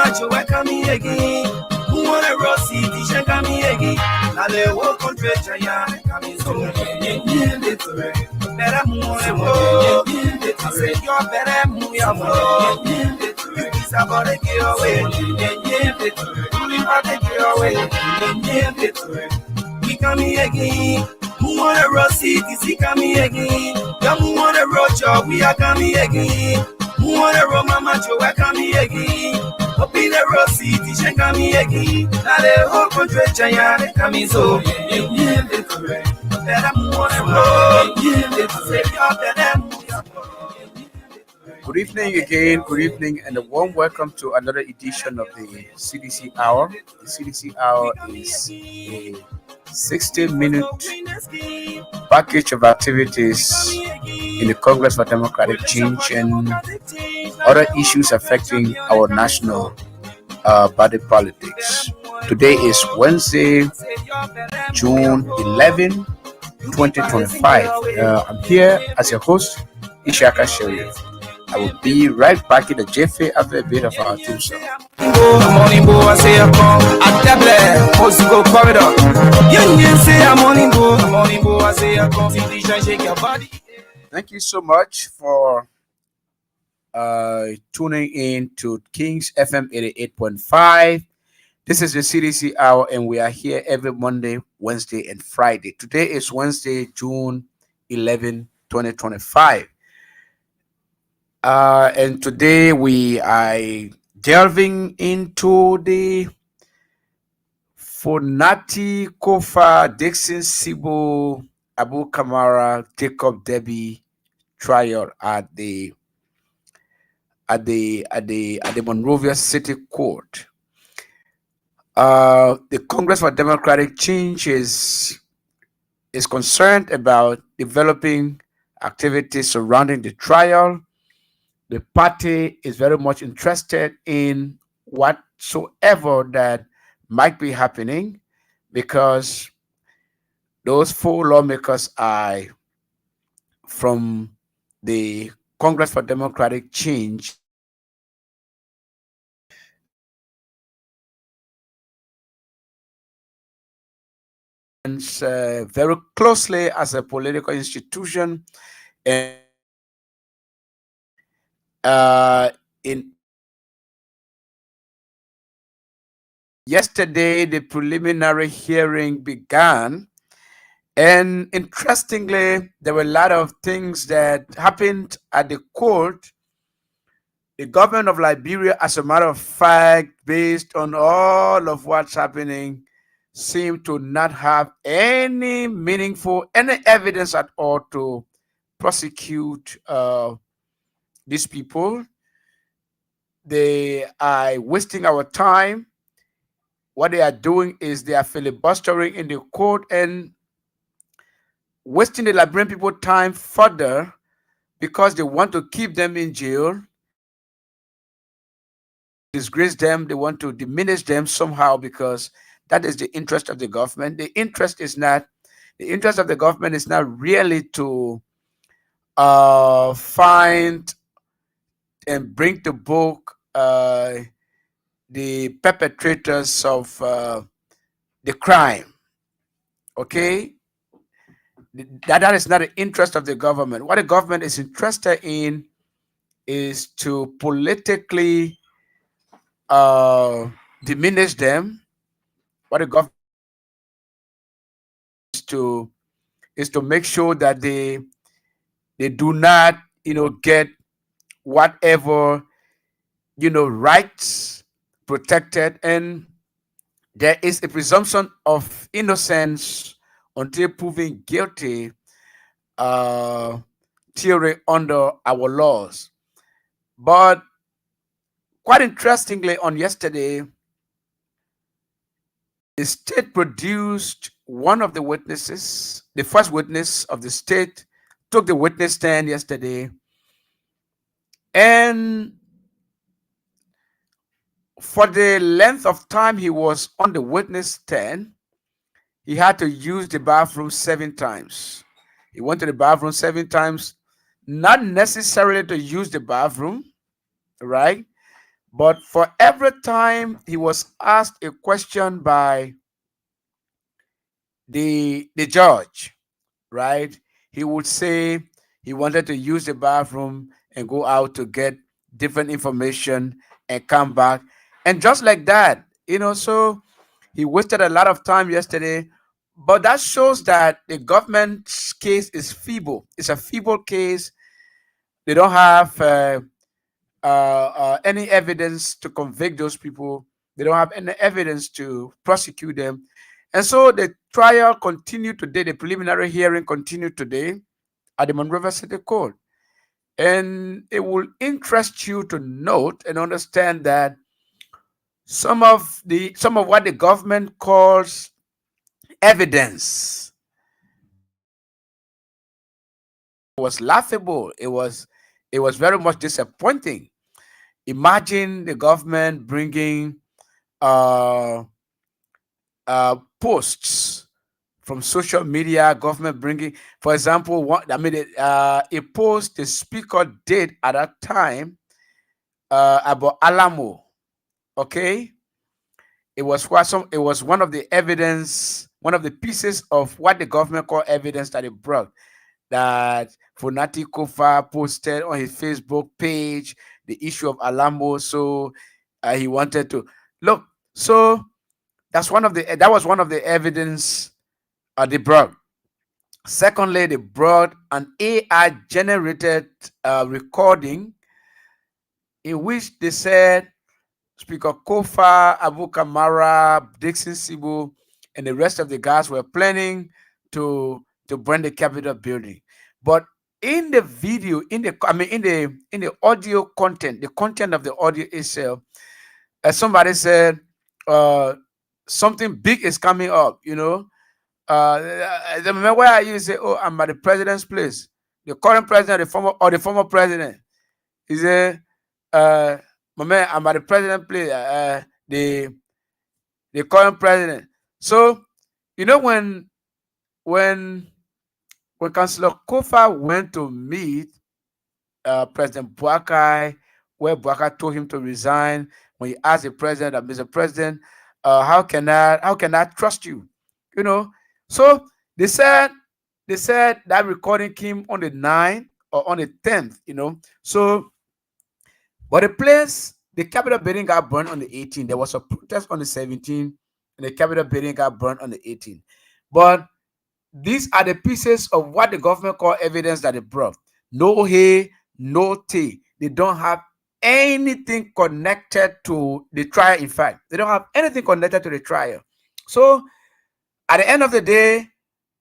mama chowe kami egi. Who wanna rossi tisha kami egi. Ale wo kontre chaya kami so. Yende tore. Bere mu ewo. Yende tore. Yo bere mu ya mo. Yende tore. Isabore ki owe. Yende tore. Uli pate ki owe. Yende tore. We kami egi. Who wanna rossi tisi kami egi. Who wanna rocho we are kami egi. Who wanna ro mama chowe kami egi. Opi the rossi tisha kami egi. Ale ho kontre chaya kami so. Yende tore. Bere mu ewo. Yende tore. Yo bere mu ya mo. Good evening again, good evening, and a warm welcome to another edition of the CDC Hour. The CDC Hour is a 60-minute package of activities in the Congress for Democratic Change and other issues affecting our national body politics. Today is Wednesday, June 11, 2025. I'm here as your host, Esiaka. I will be right back in the jiffy after a bit of our theme song. Morning, boy, I say I come. I double, must go corridor. You say I'm morning, boy, I say I come. Shake your body. Thank you so much for tuning in to Kings FM 88.5. This is the CDC Hour, and we are here every Monday, Wednesday, and Friday. Today is Wednesday, June 11, 2025. And today we are delving into the Fonati Kofa Dixon Sibo Abu Kamara Jacob Debbie trial at the Monrovia City Court. The Congress for Democratic Change is concerned about developing activities surrounding the trial. The party is very much interested in whatsoever that might be happening because those four lawmakers are from the Congress for Democratic Change. And very closely as a political institution, and in yesterday the preliminary hearing began, and interestingly there were a lot of things that happened at the court. The government of Liberia, as a matter of fact, based on all of what's happening, seemed to not have any evidence at all to prosecute these people. They are wasting our time. What they are doing is they are filibustering in the court and wasting the Liberian people time further because they want to keep them in jail, disgrace them, they want to diminish them somehow because that is the interest of the government. The interest of the government is not really to find and bring to book the perpetrators of the crime. Okay? That is not the interest of the government. What the government is interested in is to politically diminish them. What the government is to make sure that they do not, get whatever, rights protected, and there is a presumption of innocence until proven guilty theory under our laws. But quite interestingly, on yesterday, the state produced one of the witnesses, the first witness of the state, took the witness stand yesterday, and for the length of time he was on the witness stand, he had to use the bathroom 7 times. He went to the bathroom 7 times, not necessarily to use the bathroom, right? But for every time he was asked a question by the judge, right? He would say he wanted to use the bathroom and go out to get different information and come back. And just like that, so he wasted a lot of time yesterday. But that shows that the government's case is feeble. It's a feeble case. They don't have any evidence to convict those people. They don't have any evidence to prosecute them. And so the trial continued today. The preliminary hearing continued today at the Monrovia City Court. And it will interest you to note and understand that some of what the government calls evidence was laughable. It was very much disappointing. Imagine the government bringing uh, posts from social media, government bringing, for example, a post the speaker did at that time about Alamo. Okay, it was one of the evidence, one of the pieces of what the government called evidence that it brought, that Funati Kofa posted on his Facebook page the issue of Alamo. So he wanted to look. So that was one of the evidence they brought. Secondly, they brought an AI generated recording in which they said Speaker Kofa, Abu Kamara, Dixon Sibu, and the rest of the guys were planning to burn the Capitol building. But in the video, in the audio content, the content of the audio itself, as somebody said, uh, something big is coming up. Remember where I used to say, "Oh, I'm at the president's place." The current president, the former president, he said, "My man, I'm at the president's place." The current president. So, when when when Councillor Kofa went to meet President Buakai, where Buakai told him to resign, when he asked the president, that Mr. President, how can I trust you? You know. So they said that recording came on the 9th or on the 10th. So, but the Capitol building got burned on the 18th. There was a protest on the 17th, and the Capitol building got burned on the 18th. But these are the pieces of what the government call evidence that they brought. No hay, no tea. They don't have anything connected to the trial. In fact, they don't have anything connected to the trial. So at the end of the day,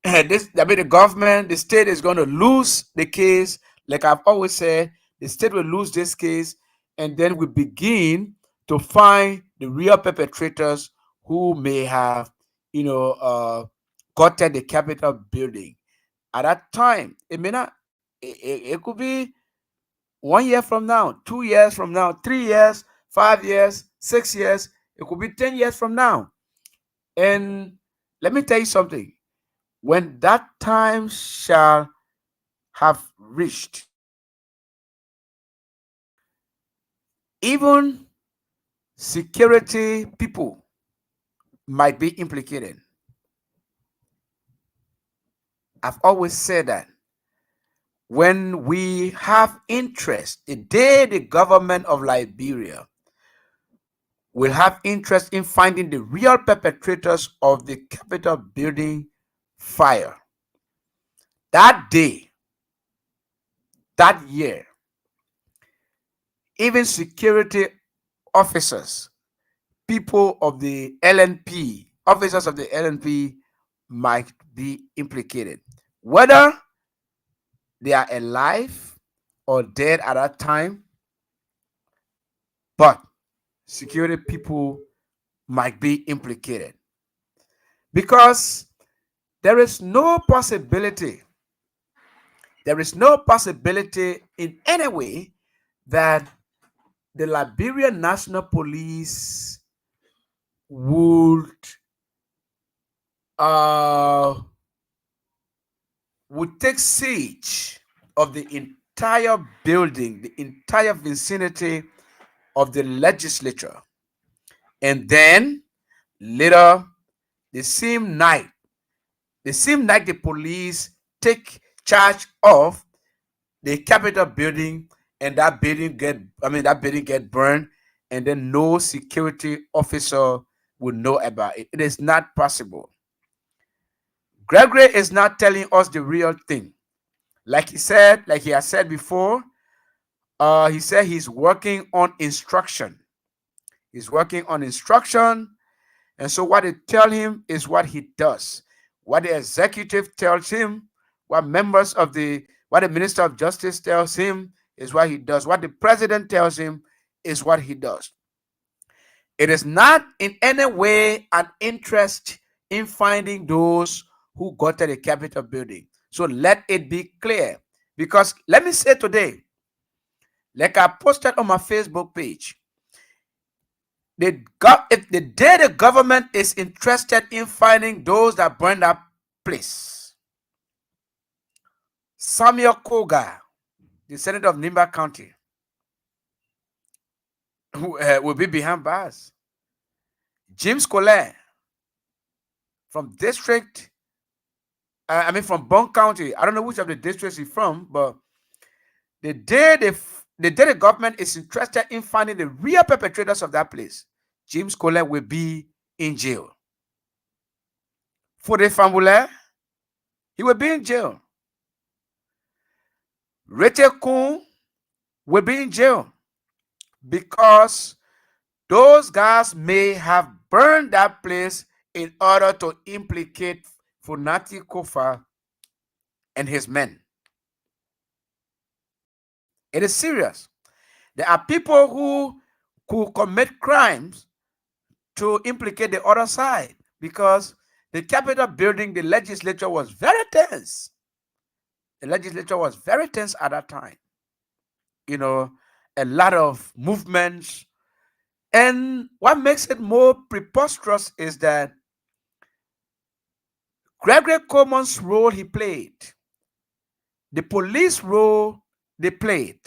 the government, the state is going to lose the case. Like I've always said, the state will lose this case, and then we begin to find the real perpetrators who may have, gotten the Capitol building. At that time, it may not. It could be 1 year from now, 2 years from now, 3 years, 5 years, 6 years. It could be 10 years from now. And let me tell you something. When that time shall have reached, even security people might be implicated. I've always said that when we have interest, the day the government of Liberia will have interest in finding the real perpetrators of the Capitol building fire, that day, that year, even security officers, people of the LNP, officers of the LNP might be implicated. Whether they are alive or dead at that time, but security people might be implicated. Because there is no possibility, in any way that the Liberian National Police would uh, take siege of the entire building, the entire vicinity of the legislature. And then later, the same night, the police take charge of the Capitol building, and that building get burned, and then no security officer will know about it. It is not possible. Gregory is not telling us the real thing. Like he has said before, he said he's working on instruction. He's working on instruction. And so what they tell him is what he does. What the executive tells him, what the Minister of Justice tells him is what he does. What the president tells him is what he does. It is not in any way an interest in finding those who got to the Capitol building. So let it be clear. Because let me say today, like I posted on my Facebook page, if the day the government is interested in finding those that burned that place, Samuel Koga, the senator of Nimba County, who will be behind bars. James Collet from from Bond County. I don't know which of the districts he's from, but the day the government is interested in finding the real perpetrators of that place, James Collet will be in jail. For the Fambule, he will be in jail. Rachel Kuhn will be in jail because those guys may have burned that place in order to implicate Funati Kofa and his men. It is serious. There are people who could commit crimes to implicate the other side because the Capitol building, the legislature was very tense. The legislature was very tense at that time. A lot of movements. And what makes it more preposterous is that Gregory Coleman's role he played, the police role they played.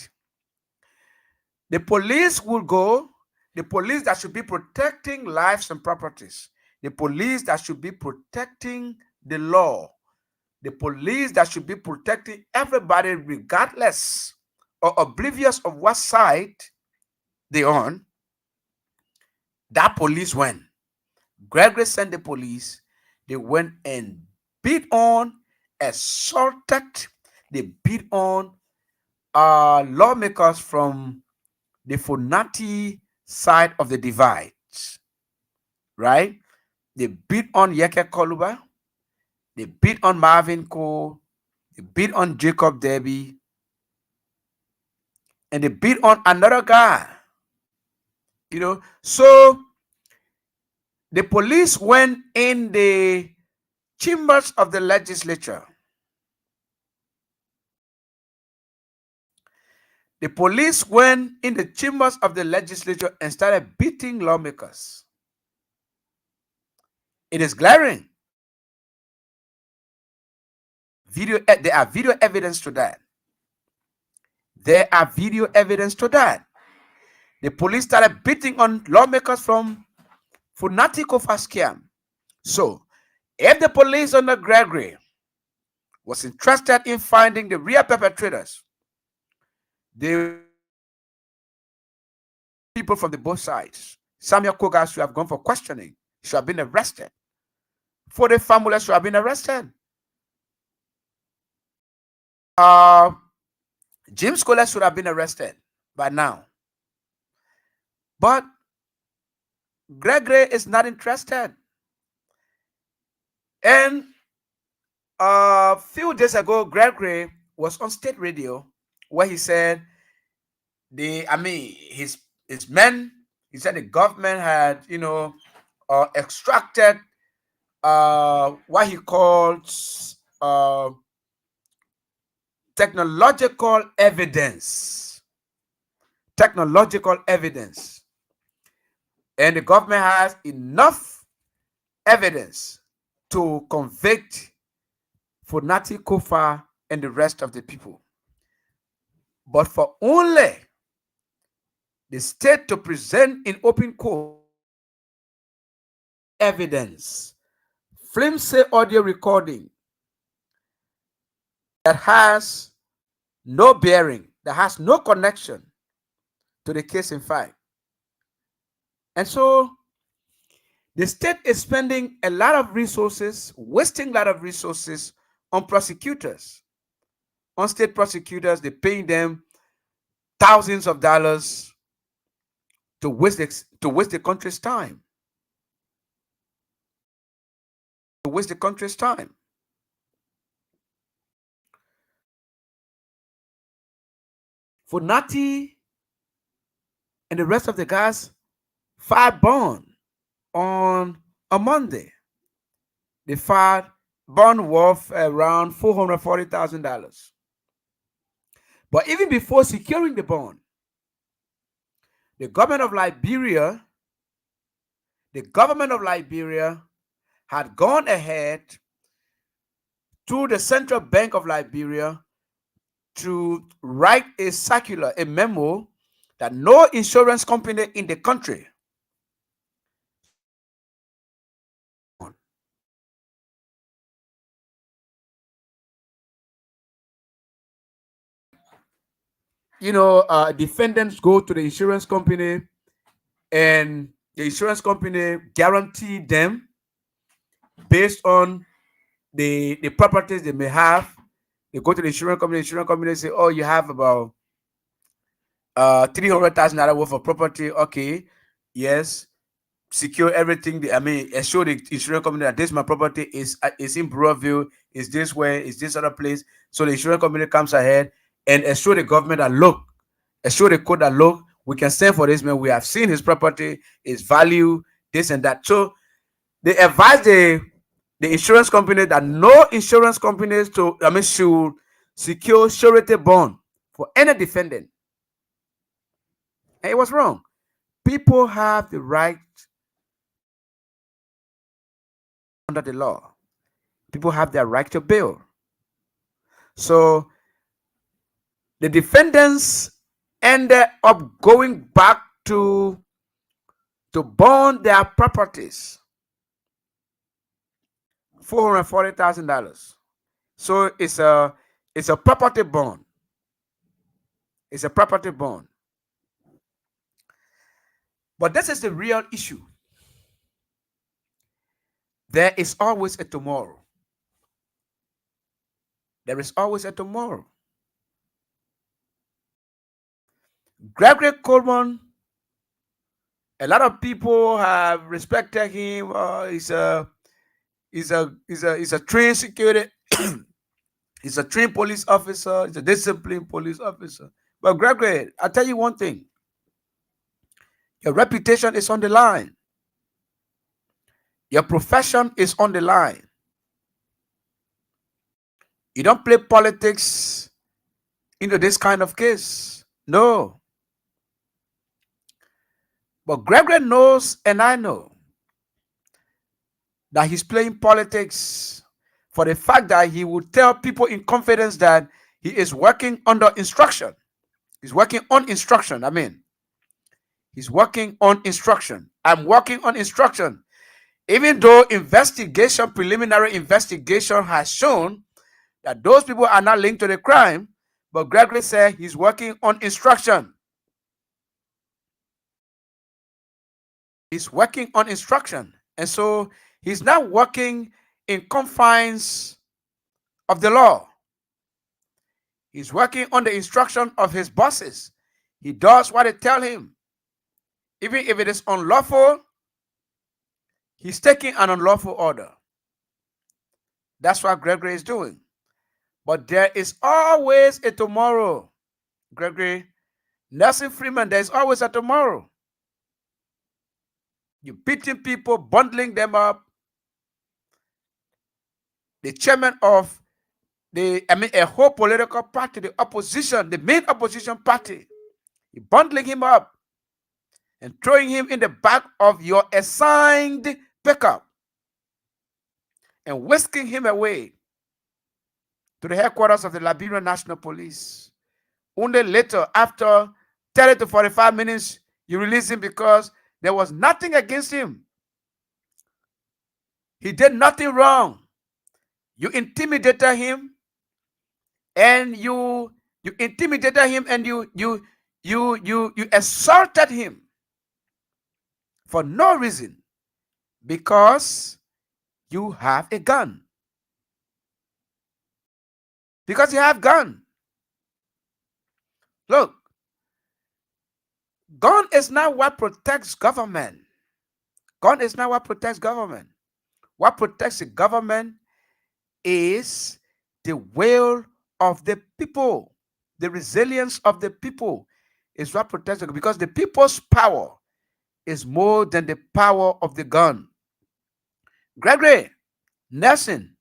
The police will go, the police that should be protecting lives and properties, the police that should be protecting the law, the police that should be protecting everybody regardless or oblivious of what side they're on. That police went. Gregory sent the police. They went and beat on, assaulted, they beat on lawmakers from the Funati side of the divide, right? They beat on Yeke Koluba, they beat on Marvin Cole, they beat on Jacob Debbie, and they beat on another guy. So the police went in the chambers of the legislature. The police went in the chambers of the legislature and started beating lawmakers. It is glaring. There are video evidence to that. The police started beating on lawmakers from Funati Kofa scam. So, if the police under Gregory was interested in finding the real perpetrators, the people from the both sides, Samuel Koga should have gone for questioning, should have been arrested. For the family should have been arrested. James Collet should have been arrested by now. But Gregory is not interested. And a few days ago, Gregory was on state radio where he said his men, he said the government had, extracted what he calls technological evidence. And the government has enough evidence to convict Funati Kofa and the rest of the people. But for only the state to present in open court evidence, flimsy audio recording that has no bearing, that has no connection to the case in fact. And so the state is spending a lot of resources, wasting a lot of resources on prosecutors, on state prosecutors. They're paying them thousands of dollars to waste the country's time. To waste the country's time. For Natty and the rest of the guys filed bond on a Monday. They filed bond worth around $440,000. But even before securing the bond, the government of Liberia, had gone ahead to the Central Bank of Liberia to write a circular, a memo, that no insurance company in the country defendants go to the insurance company and the insurance company guarantee them based on the properties they may have. They go to the insurance company say, oh, you have about $300,000 worth of property. Okay, yes, secure everything. Assure the insurance company that this my property is in Broadview, is this way, is this other place. So the insurance company comes ahead and assure the government that look, assure the court that look, we can stand for this man. We have seen his property, his value, this and that. So they advise the insurance company that no insurance companies should secure surety bond for any defendant. And it was wrong. People have the right under the law. People have their right to bail. So the defendants ended up going back to bond their properties. $440,000. So it's a property bond. It's a property bond. But this is the real issue. There is always a tomorrow. There is always a tomorrow. Gregory Coleman, a lot of people have respected him. He's a trained security. He's a trained police officer. He's a disciplined police officer. But Gregory, I'll tell you one thing. Your reputation is on the line. Your profession is on the line. You don't play politics into this kind of case. No. But Gregory knows, and I know, that he's playing politics for the fact that he would tell people in confidence that he is working under instruction. He's working on instruction. He's working on instruction. I'm working on instruction. Even though preliminary investigation has shown that those people are not linked to the crime, but Gregory said he's working on instruction. He's working on instruction. And so he's not working in confines of the law. He's working on the instruction of his bosses. He does what they tell him. Even if it is unlawful, he's taking an unlawful order. That's what Gregory is doing. But there is always a tomorrow, Gregory. Nelson Freeman, there is always a tomorrow. You're beating people, bundling them up. The chairman of a whole political party, the opposition, the main opposition party, you're bundling him up and throwing him in the back of your assigned pickup and whisking him away to the headquarters of the Liberian National Police. Only later, after 30 to 45 minutes, You released him because there was nothing against him. He did nothing wrong. You intimidated him, and you intimidated him, and you assaulted him for no reason, because you have a gun. Because you have gun. Look, gun is not what protects government. Gun is not what protects government. What protects the government is the will of the people. The resilience of the people is what protects it, because the people's power is more than the power of the gun. Gregory, Nelson,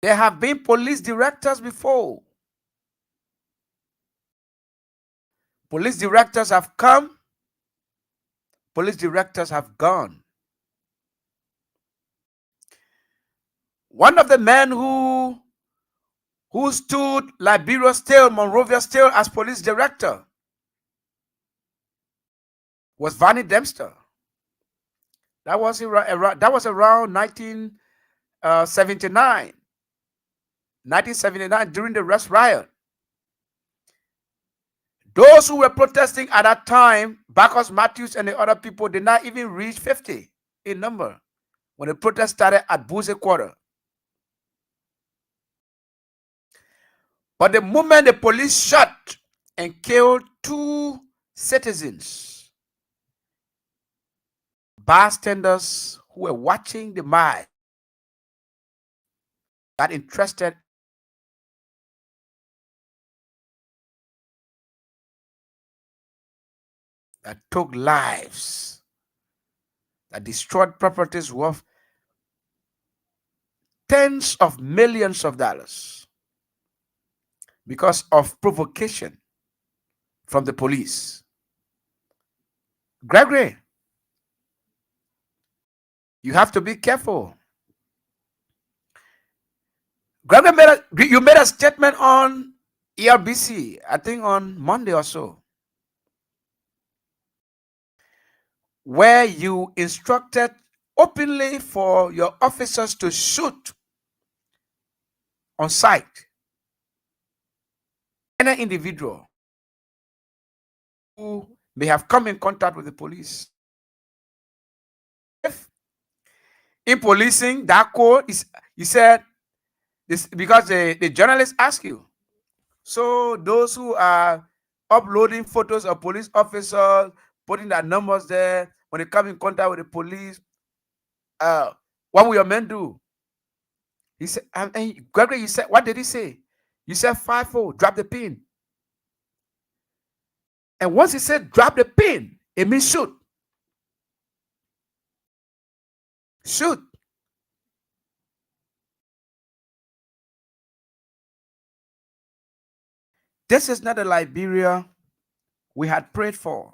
there have been police directors before. Police directors have come, police directors have gone. One of the men who stood Liberia Still, Monrovia Still as police director was Vanny Dempster. That was around 1979 during the Rest Riot. Those who were protesting at that time, Bacchus Matthews and the other people, did not even reach 50 in number when the protest started at Buse Quarter. But the moment the police shot and killed 2 citizens, bystanders who were watching the march got interested that took lives, that destroyed properties worth tens of millions of dollars because of provocation from the police. Gregory, you have to be careful. Gregory, you made a statement on ERBC, I think on Monday or so, where you instructed openly for your officers to shoot on sight any individual who may have come in contact with the police. If in policing, that code is, you said this because the journalists ask you. So those who are uploading photos of police officers, putting their numbers there, when they come in contact with the police, what will your men do? He said, and Gregory, you said, what did he say? You said 5-4, drop the pin. And once he said drop the pin, it means shoot. Shoot. This is not the Liberia we had prayed for.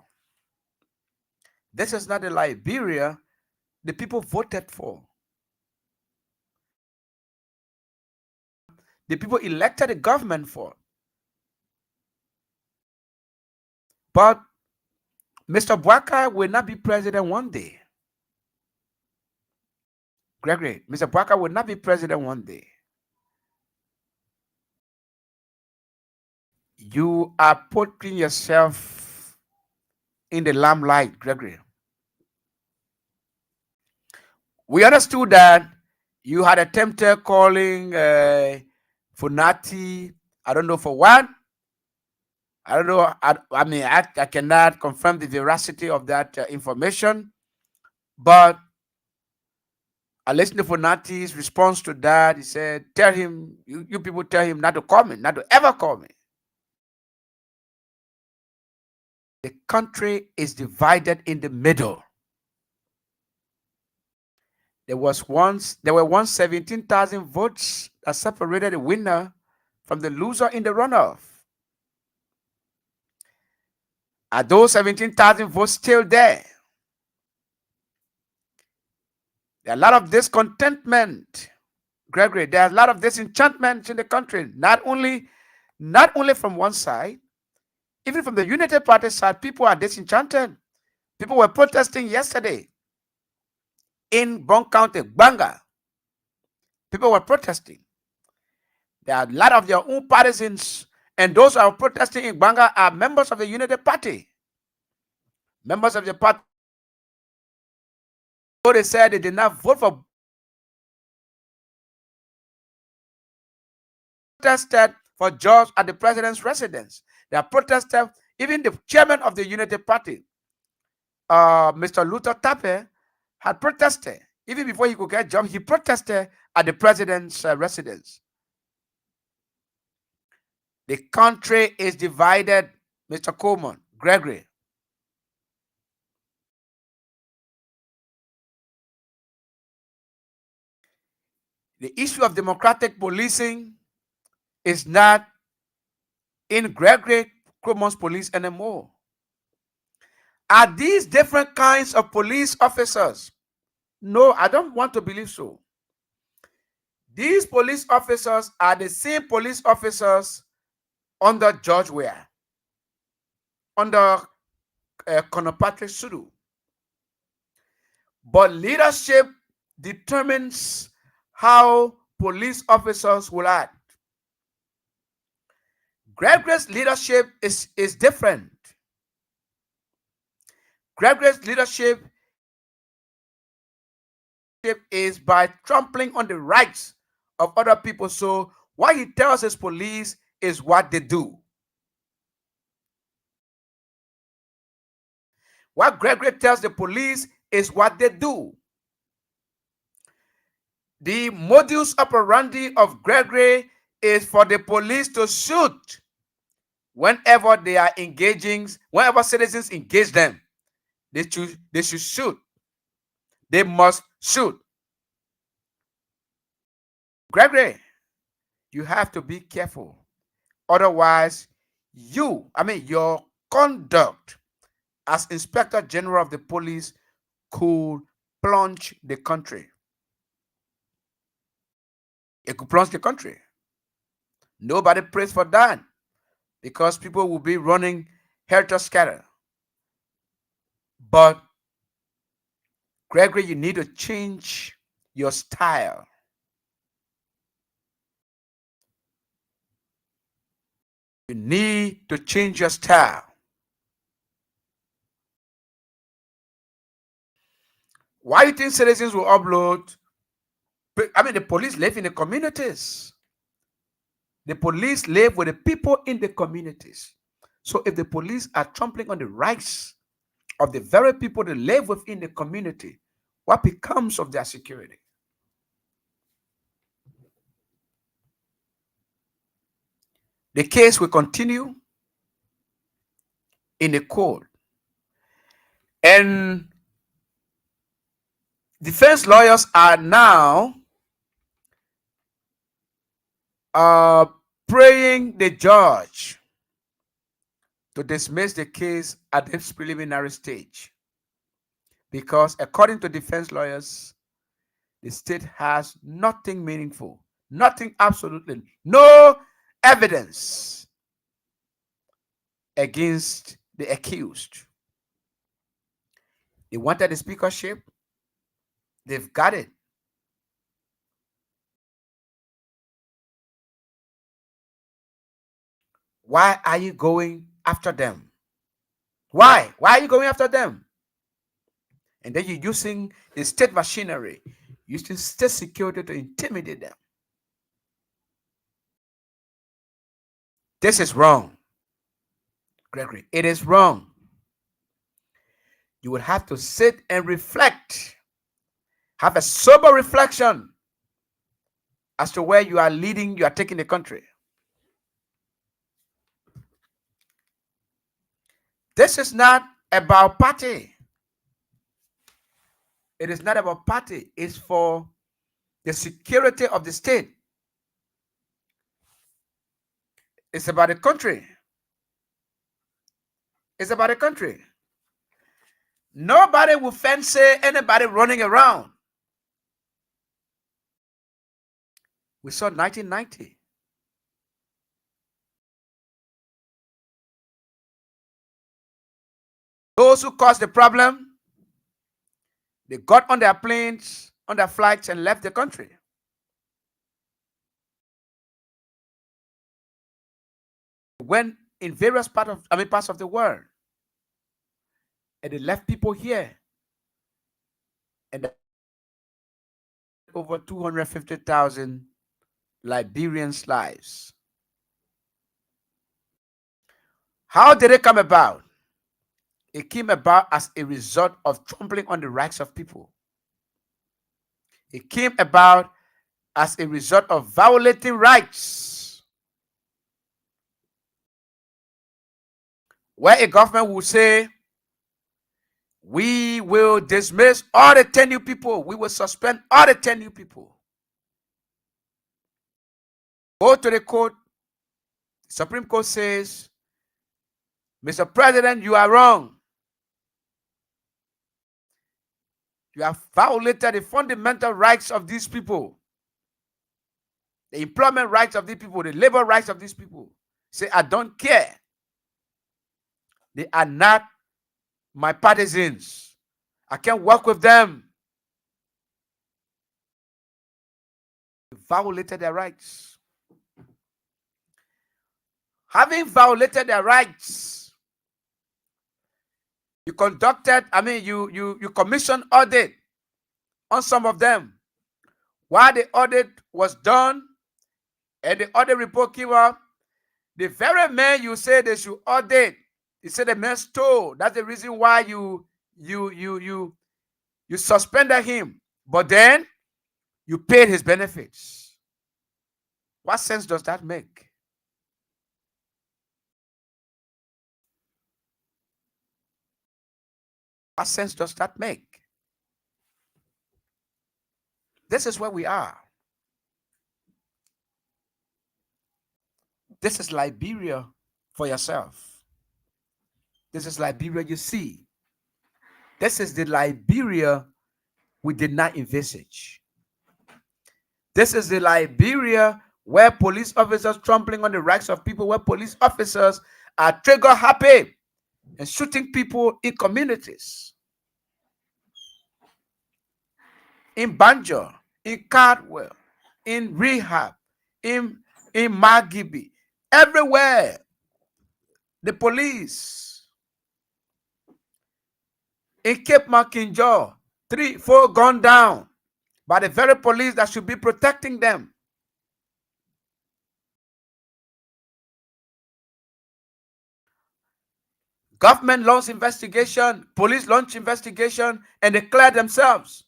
This is not the Liberia the people voted for. The people elected the government for. But Mr. Bwaka will not be president one day. Gregory, Mr. Bwaka will not be president one day. You are putting yourself in the limelight, Gregory. We understood that you had attempted calling Funati, I don't know for what. I don't know. I cannot confirm the veracity of that information, but I listened to Funati's response to that. He said, tell him, you people tell him not to call me, not to ever call me. The country is divided in the middle. There were once 17,000 votes that separated the winner from the loser in the runoff. Are those 17,000 votes still there? There are a lot of discontentment, Gregory. There are a lot of disenchantment in the country, not only from one side, Even from the United Party side, people are disenchanted. People were protesting yesterday in Bronx County, Banga. People were protesting. There are a lot of their own partisans, and those who are protesting in Banga are members of the United Party. Members of the party, they said they did not vote for, protested for jobs at the president's residence. They are protested, even the chairman of the United Party, Mr. Luther Tappe, had protested. Even before he could get a job, he protested at the president's residence. The country is divided, Mr. Coleman, Gregory. The issue of democratic policing is not in Gregory Coleman's police anymore. Are these different kinds of police officers? No, I don't want to believe so. These police officers are the same police officers under George Weah, under Colonel Patrick Sudu. But leadership determines how police officers will act. Gregory's leadership is different. Gregory's leadership is by trampling on the rights of other people. So what he tells his police is what they do. What Gregory tells the police is what they do. The modus operandi of Gregory is for the police to shoot whenever they are engaging, whenever citizens engage them. They should shoot. They must shoot. Gregory, you have to be careful. Otherwise, your conduct as Inspector General of the police could plunge the country. It could plunge the country. Nobody prays for that because people will be running helter-skelter. But Gregory, you need to change your style. You need to change your style. Why do you think citizens will upload? The police live in the communities. The police live with the people in the communities. So if the police are trampling on the rights of the very people that live within the community, what becomes of their security? The case will continue in the court. And defense lawyers are now praying the judge to dismiss the case at this preliminary stage. Because according to defense lawyers, the state has nothing meaningful, nothing, absolutely no evidence against the accused. They wanted the speakership. They've got it. Why are you going after them? Why? Why are you going after them? And then you're using the state machinery, using state security to intimidate them. This is wrong, Gregory. It is wrong. You would have to sit and reflect, have a sober reflection as to where you are leading, you are taking the country. This is not about party. It is not about party. It's for the security of the state. It's about the country. It's about the country. Nobody will fancy anybody running around. We saw 1990. Those who caused the problem, they got on their planes, on their flights, and left the country. Went in various parts of the world, and they left people here, and over 250,000 Liberians' lives. How did it come about? It came about as a result of trampling on the rights of people. It came about as a result of violating rights. Where a government will say, we will dismiss all the 10 new people. We will suspend all the 10 new people. Go to the court. The Supreme Court says, Mr. President, you are wrong. You have violated the fundamental rights of these people. The employment rights of these people, the labor rights of these people. Say, I don't care. They are not my partisans. I can't work with them. You violated their rights. Having violated their rights, you commissioned audit on some of them. While the audit was done and the audit report came up, the very man you say they should audit, he said the man stole. That's the reason why you suspended him. But then you paid his benefits. What sense does that make? What sense does that make? This is where we are. This is Liberia for yourself. This is Liberia you see. This is the Liberia we did not envisage. This is the Liberia where police officers trampling on the rights of people, where police officers are trigger happy and shooting people in communities. In Banjo, in Cardwell, in Rehab, in Magibi, everywhere. The police. In Cape Makinjo, 3, 4 gone down by the very police that should be protecting them. Government launch investigation, police launch investigation, and declare themselves.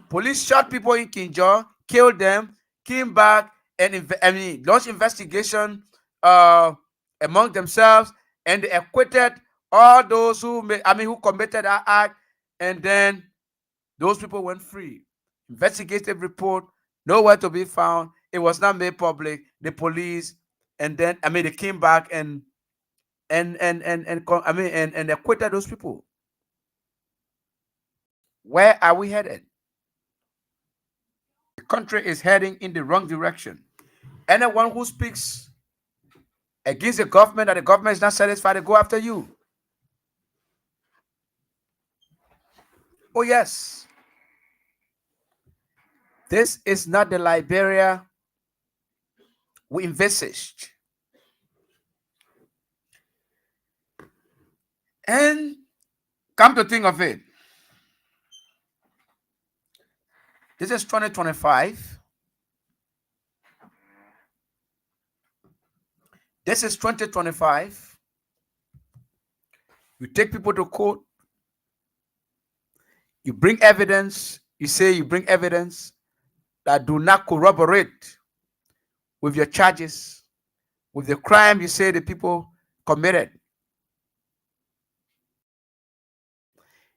Police shot people in Kinjo, killed them, came back, and launched investigation among themselves, and they acquitted all those who committed that act, and then those people went free. Investigative report, nowhere to be found. It was not made public. The police, and then they came back and acquitted those people. Where are we headed? The country is heading in the wrong direction. Anyone who speaks against the government, that the government is not satisfied, to go after you. Oh yes. This is not the Liberia we envisaged. And come to think of it, this is 2025. This is 2025. You take people to court. You bring evidence. You say you bring evidence that do not corroborate with your charges, with the crime you say the people committed.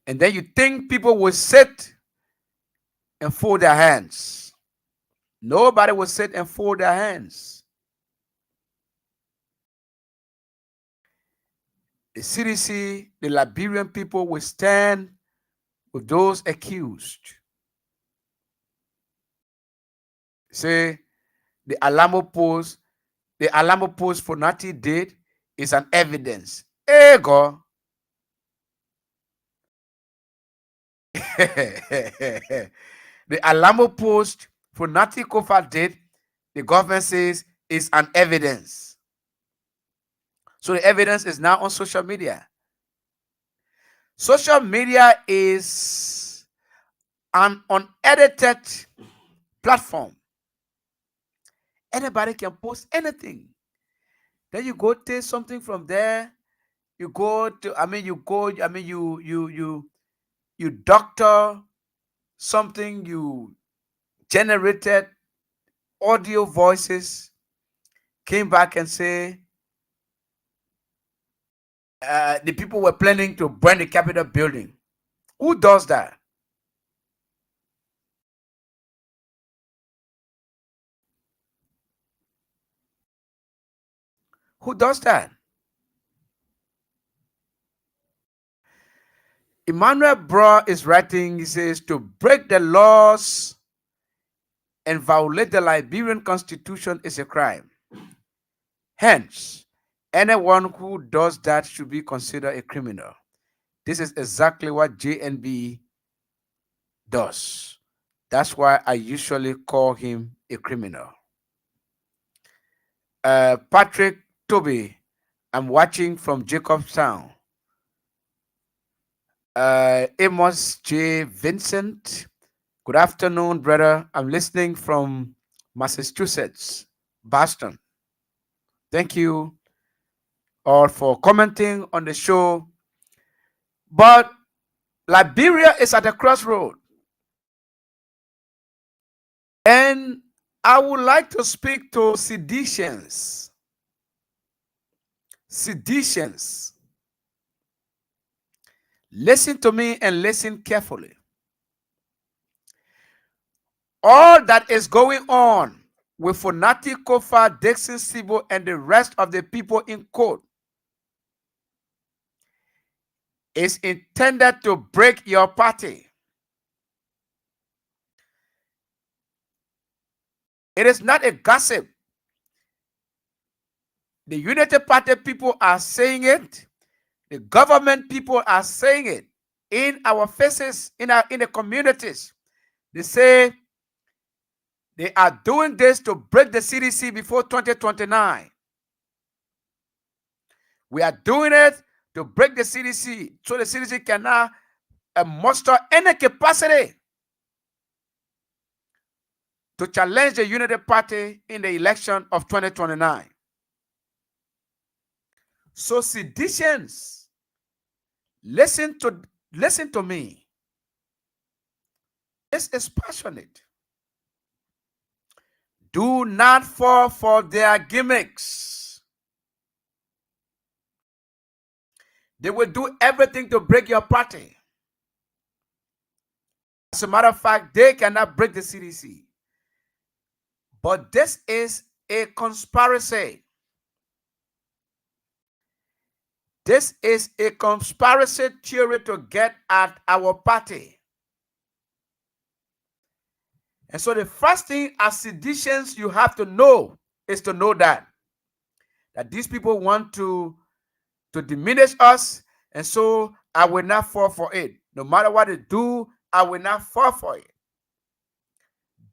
And then you think people will sit and fold their hands. Nobody will sit and fold their hands. The CDC, the Liberian people will stand with those accused. Say the Alamo Post for Nati did is an evidence. Ego. The Alamo post Funati Kofa did, the government says, is an evidence. So the evidence is now on social media. Social media is an unedited platform. Anybody can post anything. Then you go take something from there. You go to, you doctor something, you generated audio voices, came back and say the people were planning to burn the Capitol building. Who does that? Who does that? Emmanuel Bra is writing, he says, to break the laws and violate the Liberian constitution is a crime. Hence, anyone who does that should be considered a criminal. This is exactly what JNB does. That's why I usually call him a criminal. Patrick Toby, I'm watching from Jacobstown. Amos J. Vincent, good afternoon, brother. I'm listening from Massachusetts, Boston. Thank you all for commenting on the show. But Liberia is at a crossroad. And I would like to speak to seditions. Seditions. Listen to me and listen carefully. All that is going on with Funati Kofa, Dixon Sibo, and the rest of the people in court is intended to break your party. It is not a gossip. The Unity Party people are saying it. The government people are saying it in our faces, in the communities. They say they are doing this to break the CDC before 2029. We are doing it to break the CDC so the CDC cannot muster any capacity to challenge the Unity Party in the election of 2029. So seditions, listen to me. This is passionate. Do not fall for their gimmicks. They will do everything to break your party. As a matter of fact, they cannot break the CDC. But this is a conspiracy. This is a conspiracy theory to get at our party. And so the first thing as seditions you have to know is to know that these people want to diminish us, and so I will not fall for it. No matter what they do, I will not fall for it.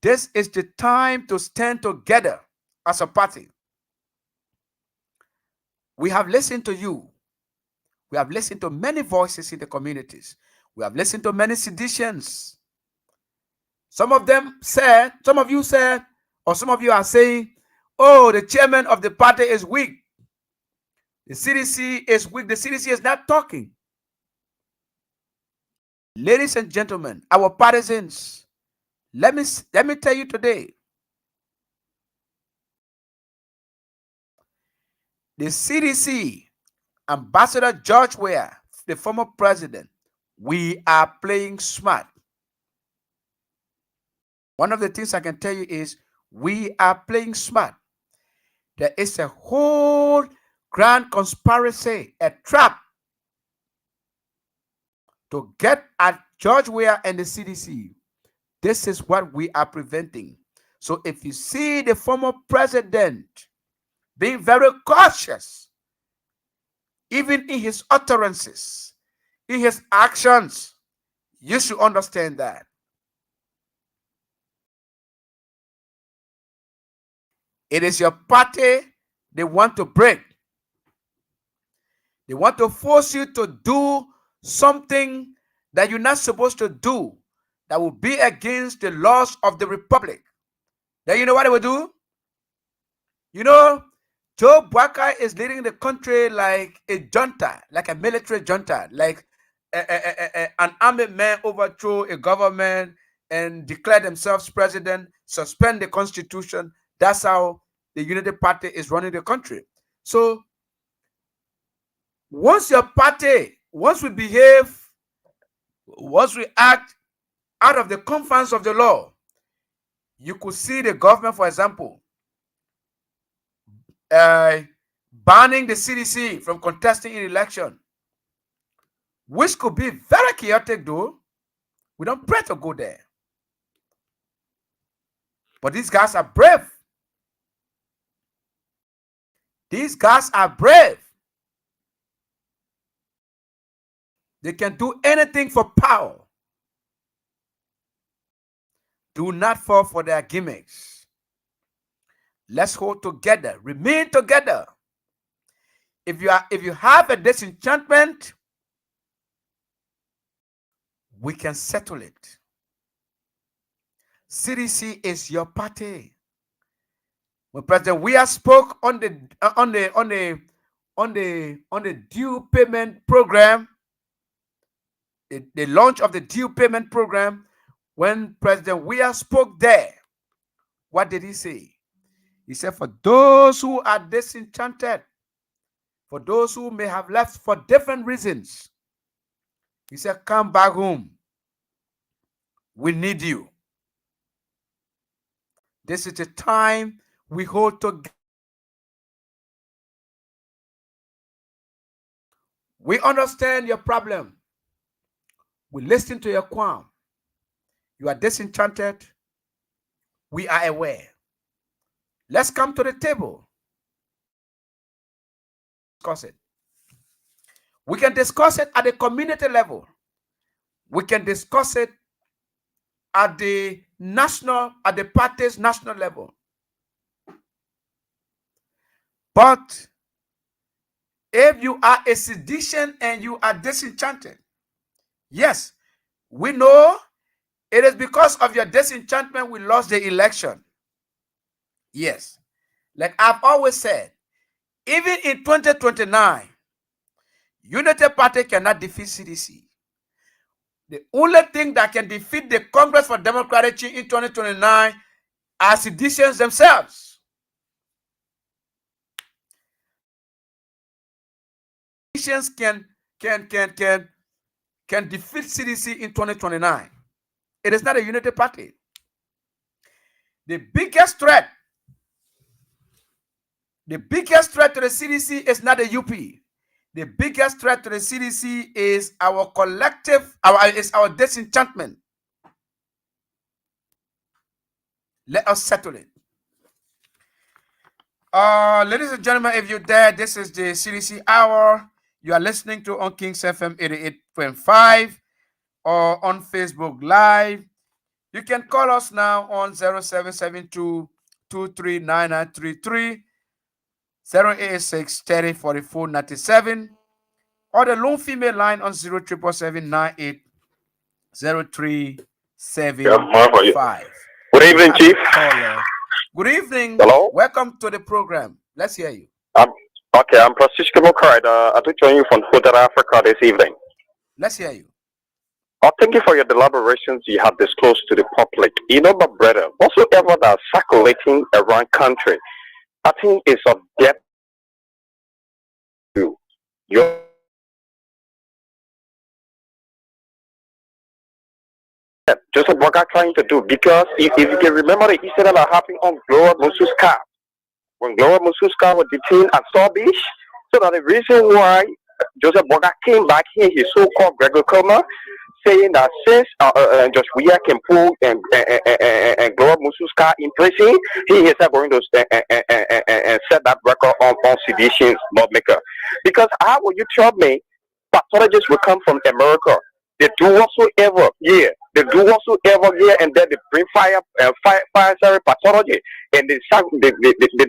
This is the time to stand together as a party. We have listened to you. We have listened to many voices in the communities. We have listened to many seditions. Some of you said, or some of you are saying, oh, the chairman of the party is weak. The CDC is weak. The CDC is not talking. Ladies and gentlemen, our partisans, let me tell you today, the CDC, Ambassador George Weah, the former president, we are playing smart. One of the things I can tell you is we are playing smart. There is a whole grand conspiracy, a trap to get at George Weah and the CDC. This is what we are preventing. So if you see the former president being very cautious, even in his utterances, in his actions, You should understand that. It is your party they want to break. They want to force you to do something that you're not supposed to do, that will be against the laws of the republic. Then you know what they will do? You know, Joe Baka is leading the country like a junta, like a military junta, like an army man overthrow a government and declare themselves president, suspend the constitution. That's how the Unity Party is running the country. So once your party, once we behave, once we act out of the confines of the law, you could see the government, for example, banning the CDC from contesting in election, which could be very chaotic though. We don't pray to go there. But these guys are brave. These guys are brave. They can do anything for power. Do not fall for their gimmicks. Let's hold together. Remain together. If you have a disenchantment, we can settle it. CDC is your party. When President Weah spoke on the due payment program, the launch of the due payment program, when President Weah spoke there, what did he say? He said, for those who are disenchanted, for those who may have left for different reasons, he said, come back home. We need you. This is the time we hold together. We understand your problem. We listen to your qualm. You are disenchanted. We are aware. Let's come to the table. Discuss it. We can discuss it at the community level. We can discuss it at the party's national level. But if you are a sedition and you are disenchanted, yes, we know it is because of your disenchantment we lost the election. Yes. Like I've always said, even in 2029, Unity Party cannot defeat CDC. The only thing that can defeat the Congress for Democratic Change in 2029 are seditions themselves. Seditions can defeat CDC in 2029. It is not a Unity Party. The biggest threat to the CDC is not the UP. The biggest threat to the CDC is our collective, our disenchantment. Let us settle it. Ladies and gentlemen, if you're there, this is the CDC Hour. You are listening to on Kings FM 88.5 or on Facebook Live. You can call us now on 0772-239933, 086-3044-97, or the lone female line on 07798-0375. Good evening, Chief. Good evening. Hello. Welcome to the program. Let's hear you. Okay, I'm Francisco Mokard. I do join you from Southern Africa this evening. Let's hear you. Thank you for your deliberations you have disclosed to the public. You know, my brother, whatsoever that's circulating around country, I think it's of depth to your Joseph Boga trying to do, because if you can remember the incident that happened on Gloria Mususka, when Gloria Mususka was detained at Saw Beach, so that the reason why Joseph Boga came back here, his so-called Gregor Coma, saying that since Josh Weah can pull and Gloria Mususka in prison, he is not going to set that record on seditions lawmaker. Because how will you tell me pathologists will come from America? They do whatsoever, yeah. They do whatsoever, yeah, and then they bring fire service pathology, and they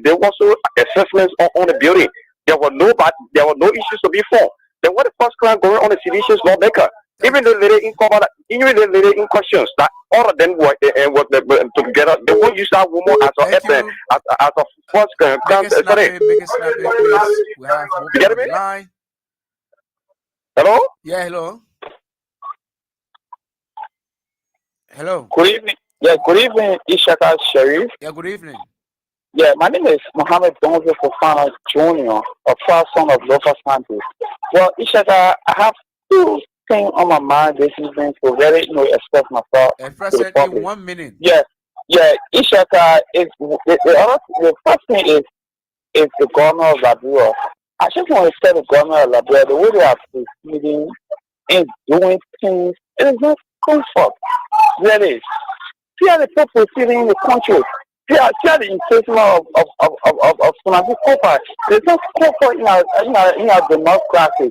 do also assessments on the building. There were no issues to be found. Then what the first crime going on the seditious lawmaker? Even the lady in cover, even the lady in questions, that all of them were together. They won't use that woman as a first crime. Sorry. Make it snappy, please. We have more people on the line. Hello? Yeah, hello. Hello. Good evening. Yeah, good evening, Esiaka Sheriff. Yeah, good evening. Yeah, my name is Mohammed Donzo Fofana Jr., a proud son of local scientists. Well, Esiaka, I have two things on my mind this evening to really express myself. Express it in 1 minute. Yeah, Esiaka, the first thing is the governor of Liberia. I just want to say the governor of Liberia, the way they are proceeding and doing things, it is not comfort. Really. See how the people proceeding in the country. See how the inflation of financial comfort. There's no comfort in our democracy.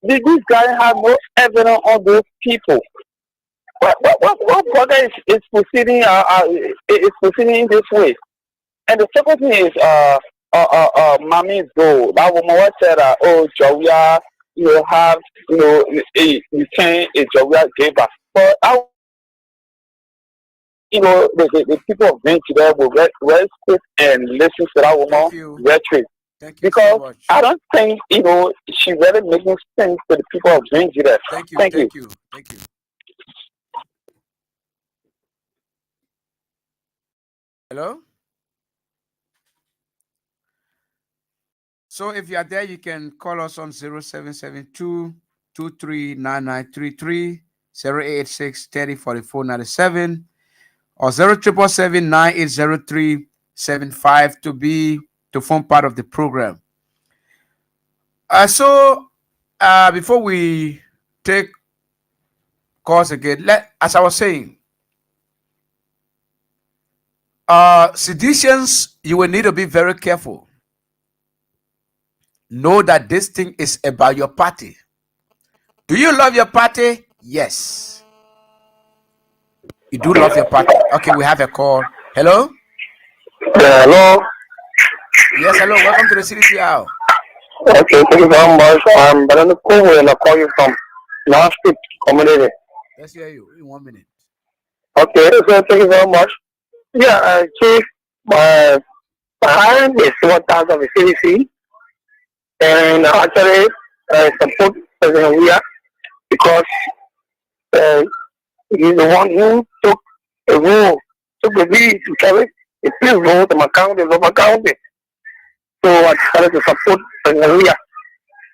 These guys have no evidence on those people. What brother is proceeding in this way? And the second thing is Mami Do, that woman what said oh Jawia, have you can a Jawia gave us. But the people of Nigeria will respect and listen to that woman rhetoric. Because so I don't think she really making sense to the people of Nigeria. Thank you. Hello? So if you are there, you can call us on 0772 239933, 086 3044 97, or 0777 to form part of the program. Before we take calls again, as I was saying, seditions, you will need to be very careful. Know that this thing is about your party. Do you love your party? Yes. You do love your party. Okay, we have a call. Hello? Hello? Yes, hello. Welcome to the CDCR. Okay, thank you very much. I'm Brandon Kowo and I call you from last week community. Let's hear you in 1 minute. Okay, so thank you very much. Yeah, Chief, my hand is 1,000 of the CDC. And actually, support President Weah because he's the one who took the lead to carry the peace role to my county, local county. So I decided to support President Weah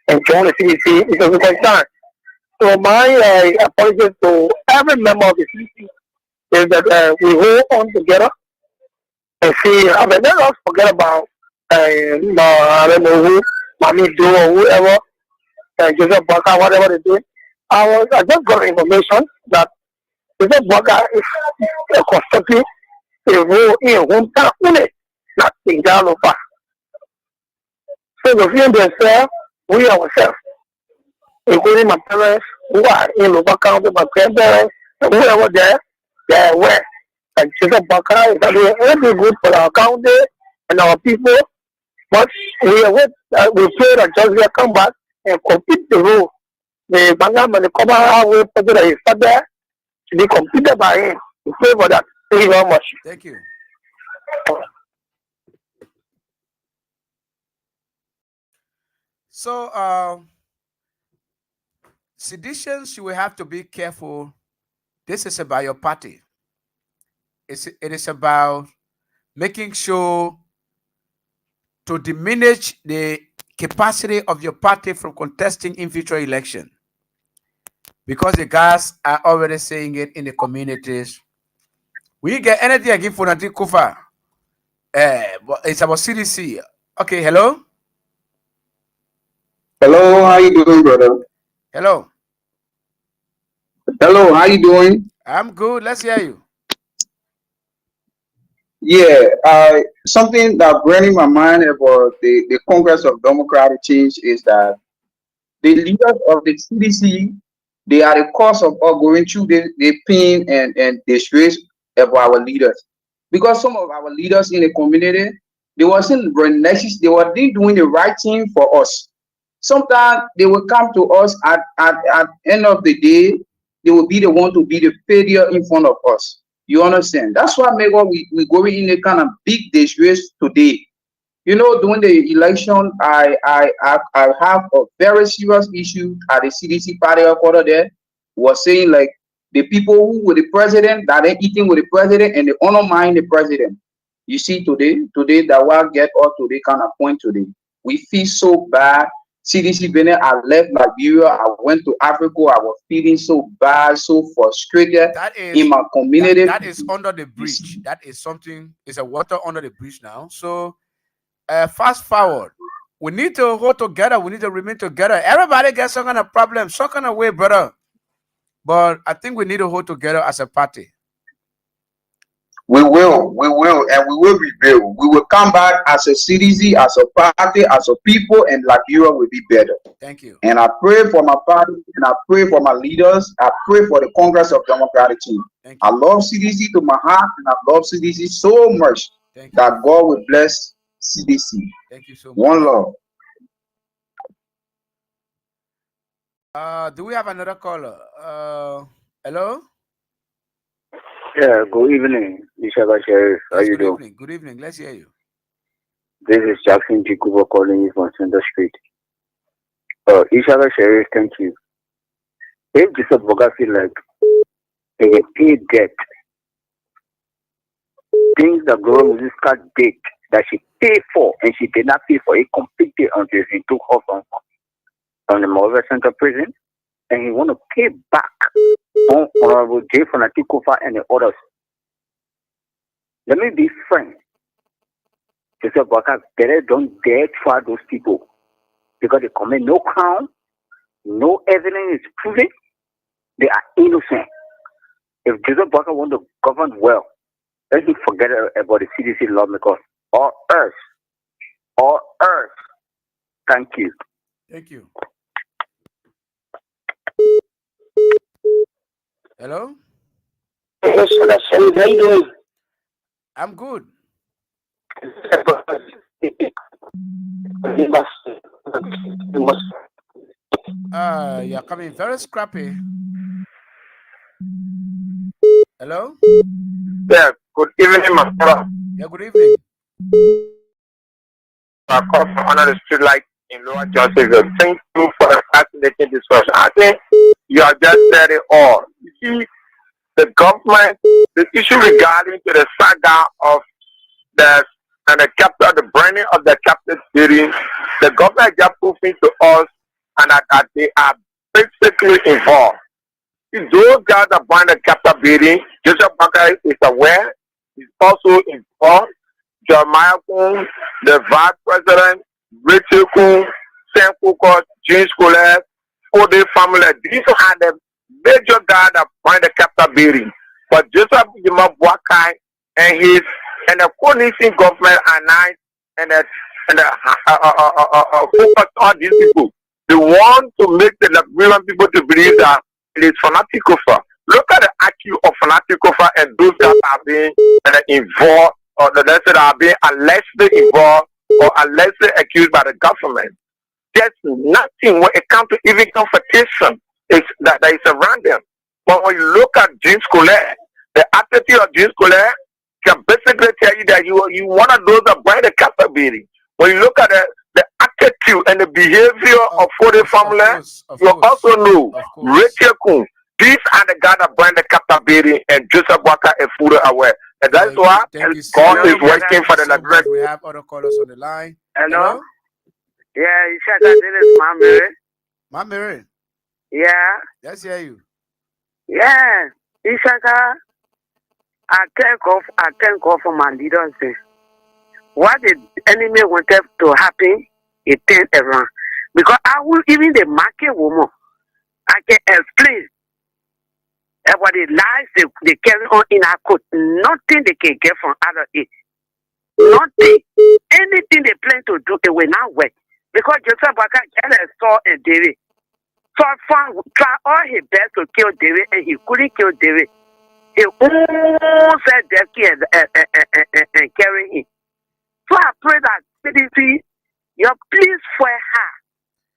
and join the CDC because it takes time. So my apologies to every member of the CDC is that we hold on together and see. I mean, let us forget about I don't know who. Mami Do or whoever, Joseph Baka, whatever they do. I just got information that Joseph Baka is constructing a role in hometown unit, not in Jalopa. So the few themselves, we ourselves, including my parents who are in local county, my grandparents, and whoever there, they are aware that Joseph Baka is doing everything good for our county and our people. But we pray that Georgia come back and complete the role. The Bangam and the Koma will put it there to be completed by him. We pray for that. Thank you very much. Thank you. So, seditions, you will have to be careful. This is about your party. It is about making sure to diminish the capacity of your party from contesting in future election. Because the guys are already saying it in the communities. We get anything again for Nati Kufa. It's about CDC. Okay, hello? Hello, how you doing, brother? Hello. Hello, how you doing? I'm good. Let's hear you. Yeah, something that brought in my mind about the Congress of Democratic Change is that the leaders of the CDC They are the cause of us going through the pain and disgrace of our leaders. Because some of our leaders in the community, they wasn't reneging, they weren't doing the right thing for us. Sometimes they will come to us at end of the day, they will be the one to be the failure in front of us. You understand? That's why maybe we going in a kind of big disgrace today. You know, during the election, I have a very serious issue at the CDC party headquarters there. Was saying like the people who were the president that they eating with the president and they undermine the president. You see today that what get us today kind of point today. We feel so bad. CDC Benin, I left Liberia, I went to Africa, I was feeling so bad, so frustrated That is in my community. that is under the bridge. That is something. It's a water under the bridge now. So fast forward. We need to hold together. We need to remain together. Everybody gets some kind of problem, some kind of way, brother. But I think we need to hold together as a party. We will, and we will rebuild. We will come back as a citizen, as a party, as a people, and Liberia will be better. Thank you. And I pray for my party, and I pray for my leaders. I pray for the Congress of Democratic Team. Thank I you. love CDC to my heart, and I love CDC so much Thank you. that God will bless CDC. Thank you so much. One love. Do we have another caller? Hello? Yeah, good evening, Esiaka Sheriff. How Yes, you good doing? evening. Good evening. Let's hear you. This is Jackson G. Cooper calling you from Center Street. Esiaka Sheriff, thank you. If Joseph Boga feel like they get paid debt, things that Gloria Muziska did that she paid for and she did not pay for it completely until she took her from the Mother Center prison, and he want to pay back on Honorable J. Fanatikofa and the others. Let me be frank. Joseph Boga better don't dare try those people because they commit no crime, no evidence is proven, they are innocent. If Joseph Boga want to govern well, let him forget about the CDC lawmakers or earth. Thank you. Thank you. Hello? Yes, sir. How you doing? I'm good. You're coming very scrappy. Hello? Yeah, good evening, my brother. Yeah, good evening. I call from under the street light in Lower Johnson. Thank you for the fascinating discussion. I think you have just said it all. You see, the government, the issue regarding to the saga of the the burning of the captive city, the government just proving to us and that they are basically involved. Those guys that burn the captive building, Joseph Parker is aware, he's also involved. Jeremiah Kuhn, the vice president, Rachel Kuhn, Sam Cooker, James Colette, Ode family, these are the major guys that burn the captive building. But Joseph Jima Boakai and the coalition government are nice and focus on these people. They want to make the Liberian people to believe that it is fanatical. Look at the IQ of fanatical and those that are being involved or the that are being allegedly involved or allegedly accused by the government. There's nothing when it comes to even confrontation is that is around them. But when you look at James Colette, the attitude of James Colette can basically tell you that you one of those that buy the capability. When you look at the attitude and the behavior of the family, you also know Rachel Kuhn. These are the guys that buy the capability and Joseph Waka and Fuda aware. And that's why God is working for the Liberian. We have other callers on the line. Hello? Yeah, Isiaka, this is Mamiri. Mamiri. Yeah. Let's hear you. Yeah, Isiaka, I thank God for my leaders. What the enemy wanted to happen, it turned around. Because I will even the market woman, I can explain about the lies they carry on in our court. Nothing they can get from out of it. Nothing. Anything they plan to do, it will not work. Because Joseph Baka saw and David. Try all his best to kill David, and he couldn't kill David. He said that and carry him. So I pray that CDC, you please for her.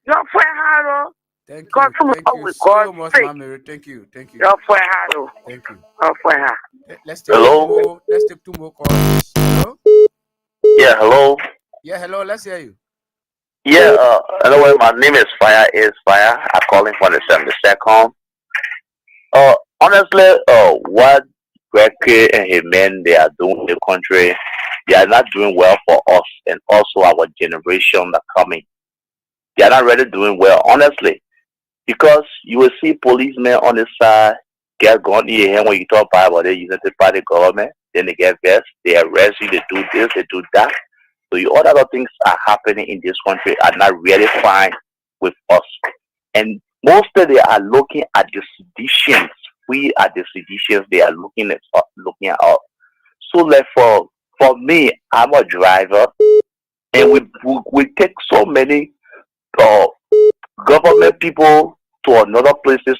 You're for her. Thank you. God, Thank you so much, Mama. Thank you. Thank you. You're for her. Thank you. You're for her. Let's take let's take 2 more calls. Hello? Yeah, hello. Yeah, hello. Let's hear you. Yeah, anyway, my name is Fire. I'm calling from the 72nd. Honestly, what Greg and his men they are doing in the country, they are not doing well for us and also our generation that coming. They are not really doing well, honestly, because you will see policemen on the side get gun in your hand when you talk about they use it by the government, then they get vest, they arrest you, they do this, they do that. So all other things are happening in this country are not really fine with us. And mostly they are looking at the seditions. We are the seditions they are looking at us. So like for me, I'm a driver and we take so many government people to another places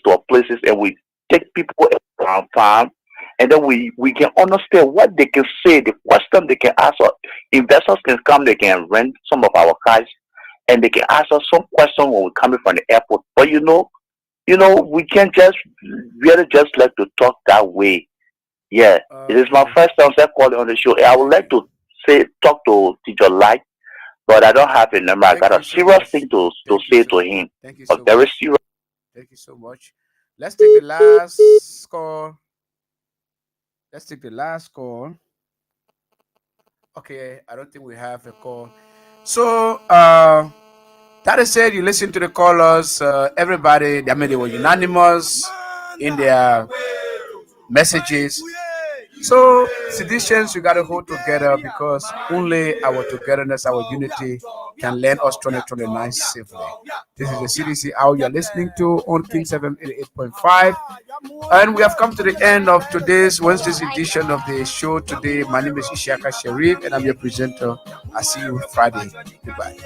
and we take people around time and then we can understand what they can say, the question they can ask us. Investors can come, they can rent some of our cars and they can ask us some question when we're coming from the airport. But you know, we can't just really just like to talk that way. Yeah. It is my first time calling on the show. I would like to talk to Teacher Light, but I don't have a number. I got a serious thing to say to him. Thank you so very much. serious. Thank you so much. Let's take the last call. Okay, I don't think we have a call. So that is said, you listen to the callers. Everybody, I mean, they were unanimous in their messages. So seditions, we gotta hold together because only our togetherness, our unity can land us 2029 safely. This is the CDC Hour you're listening to on King 788.5. And we have come to the end of today's Wednesday's edition of the show today. My name is Esiaka Sharif and I'm your presenter. I'll see you Friday. Goodbye.